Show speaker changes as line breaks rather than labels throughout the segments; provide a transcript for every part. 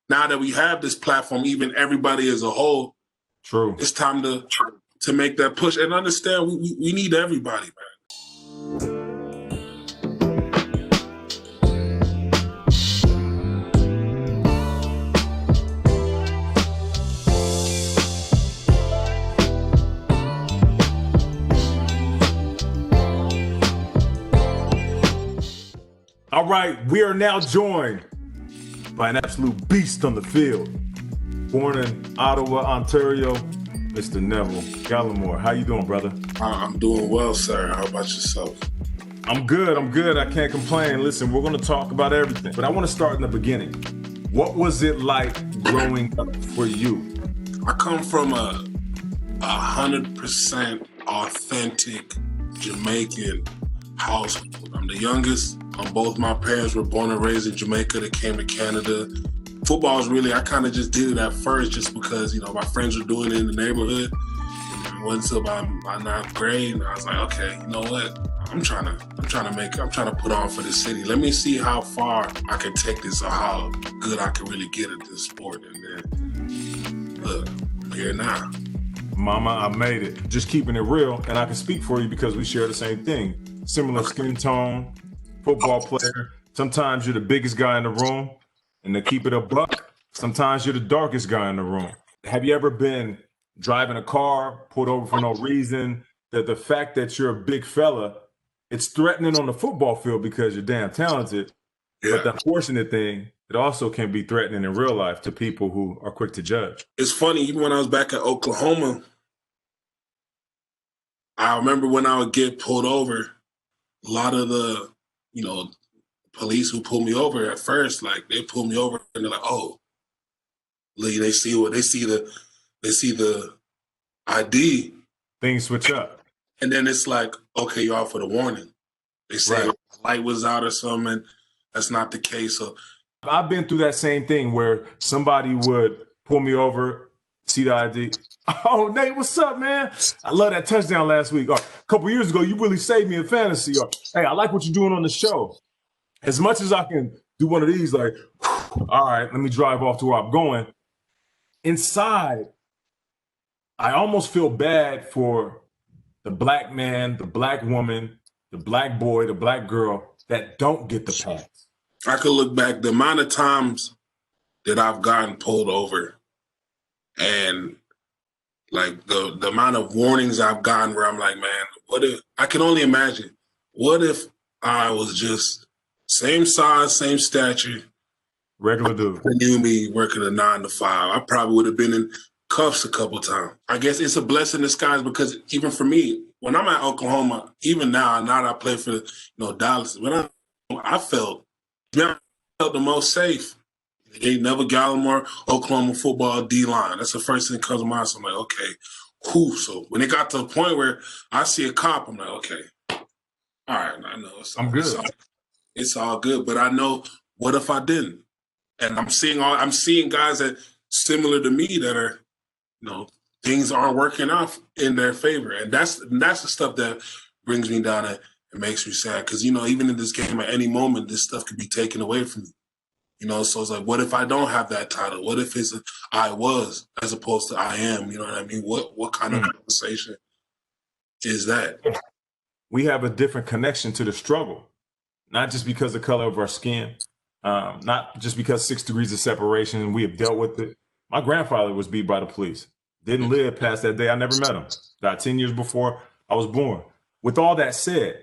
now that we have this platform, even everybody as a whole,
True.
it's time to make that push and understand we need everybody, man.
All right, we are now joined by an absolute beast on the field. Born in Ottawa, Ontario, Mr. Neville Gallimore. How you doing, brother?
I'm doing well, sir. How about yourself?
I'm good. I can't complain. Listen, we're going to talk about everything, but I want to start in the beginning. What was it like growing up for you?
I come from a 100% authentic Jamaican household. I'm the youngest. Both my parents were born and raised in Jamaica. They came to Canada. Football is really, I kind of just did it at first just because, my friends were doing it in the neighborhood. And I went to my ninth grade and I was like, okay, you know what? I'm trying to put on for the city. Let me see how far I can take this or how good I can really get at this sport. And then, look, I'm here now.
Mama, I made it. Just keeping it real. And I can speak for you because we share the same thing. Similar skin tone, football player. Sometimes you're the biggest guy in the room. And to keep it a buck, sometimes you're the darkest guy in the room. Have you ever been driving a car, pulled over for no reason, that the fact that you're a big fella, it's threatening on the football field because you're damn talented. Yeah. But the unfortunate thing, it also can be threatening in real life to people who are quick to judge.
It's funny, even when I was back at Oklahoma, I remember when I would get pulled over, a lot of the, police who pulled me over at first, like they pull me over and they're like, oh, Lee, they see the ID.
Things switch up.
And then it's like, okay, you're out for the warning. They say the light was out or something. That's not the case. So
I've been through that same thing where somebody would pull me over, see the ID. Oh, Nate, what's up, man? I love that touchdown last week. Or, a couple years ago, you really saved me in fantasy. Or, hey, I like what you're doing on the show. As much as I can do one of these, like, all right, let me drive off to where I'm going. Inside, I almost feel bad for the black man, the black woman, the black boy, the black girl that don't get the pass.
I could look back the amount of times that I've gotten pulled over and like the amount of warnings I've gotten where I'm like, man, what if I can only imagine, what if I was just same size, same stature,
regular dude.
They knew me working a 9 to 5. I probably would have been in cuffs a couple times. I guess it's a blessing in disguise because even for me, when I'm at Oklahoma, even now that I play for Dallas, when I felt the most safe. Neville Gallimore, Oklahoma football D-line. That's the first thing that comes to mind. So I'm like, okay, cool. So when it got to the point where I see a cop, I'm like, okay, all right, I know.
I'm good.
It's all good. But I know, what if I didn't? And I'm seeing guys that similar to me that are, things aren't working out in their favor. And that's the stuff that brings me down and it makes me sad. Because, even in this game, at any moment, this stuff could be taken away from me. So it's like, what if I don't have that title? What if it's I was as opposed to I am? You know what I mean? What kind of conversation is that?
We have a different connection to the struggle, not just because of the color of our skin, not just because 6 degrees of separation and we have dealt with it. My grandfather was beat by the police. Didn't live past that day. I never met him. Died 10 years before I was born. With all that said,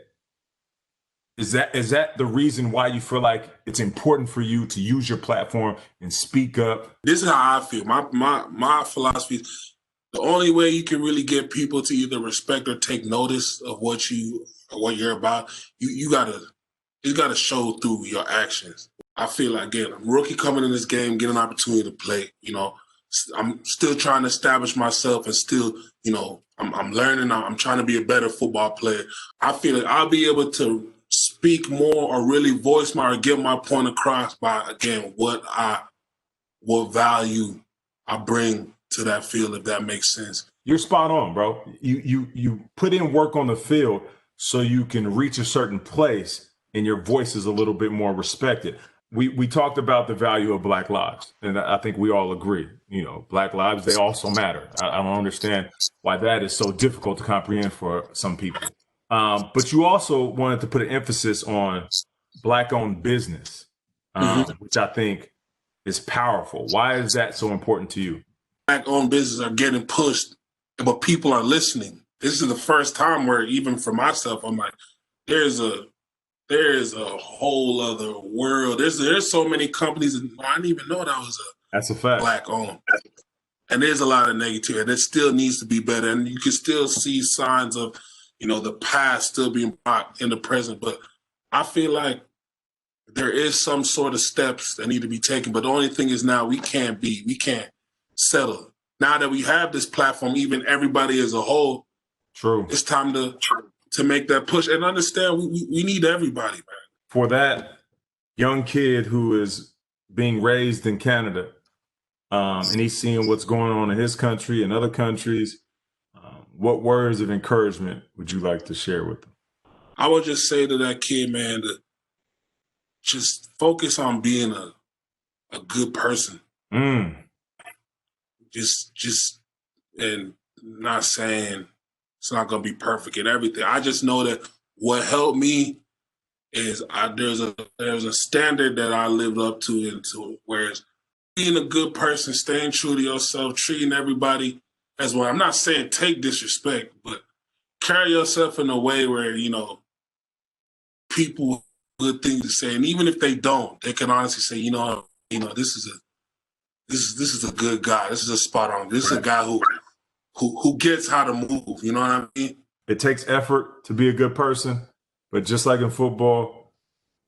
is that the reason why you feel like it's important for you to use your platform and speak up?
This is how I feel. My philosophy is the only way you can really get people to either respect or take notice of what you're about, you gotta show through your actions. I feel like, again, I'm a rookie coming in this game, getting an opportunity to play. I'm still trying to establish myself and still, I'm learning. I'm trying to be a better football player. I feel like I'll be able to speak more or really voice or get my point across by, again, what value I bring to that field, if that makes sense.
You're spot on, bro. You put in work on the field so you can reach a certain place and your voice is a little bit more respected. we talked about the value of Black lives, and I think we all agree. You know, Black lives, they also matter. I don't understand why that is so difficult to comprehend for some people. But you also wanted to put an emphasis on Black-owned business, which I think is powerful. Why is that so important to you?
Black-owned businesses are getting pushed, but people are listening. This is the first time where, even for myself, I'm like, there's a whole other world. There's so many companies, and I didn't even know that was
That's a fact.
Black-owned. And there's a lot of negativity, and it still needs to be better. And you can still see signs of, you know, the past still being brought in the present. But I feel like there is some sort of steps that need to be taken. But the only thing is now we can't settle. Now that we have this platform, even everybody as a whole,
true,
it's time to make that push and understand we need everybody, man.
For that young kid who is being raised in Canada, and he's seeing what's going on in his country and other countries, what words of encouragement would you like to share with them?
I would just say to that kid, man, to just focus on being a good person. Just and not saying it's not going to be perfect and everything. I just know that what helped me is there's a standard that I lived up to, whereas being a good person, staying true to yourself, treating everybody as well. I'm not saying take disrespect, but carry yourself in a way where, you know, people have good things to say, and even if they don't, they can honestly say, you know, this is a good guy. This is a spot on. This is a guy who gets how to move. You know what I mean?
It takes effort to be a good person, but just like in football,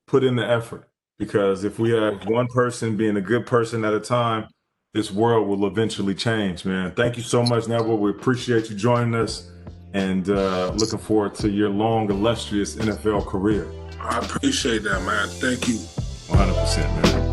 put in the effort. Because if we have one person being a good person at a time, this world will eventually change, man. Thank you so much, Neville. We appreciate you joining us, and looking forward to your long, illustrious NFL career.
I appreciate that, man. Thank you.
100%, man.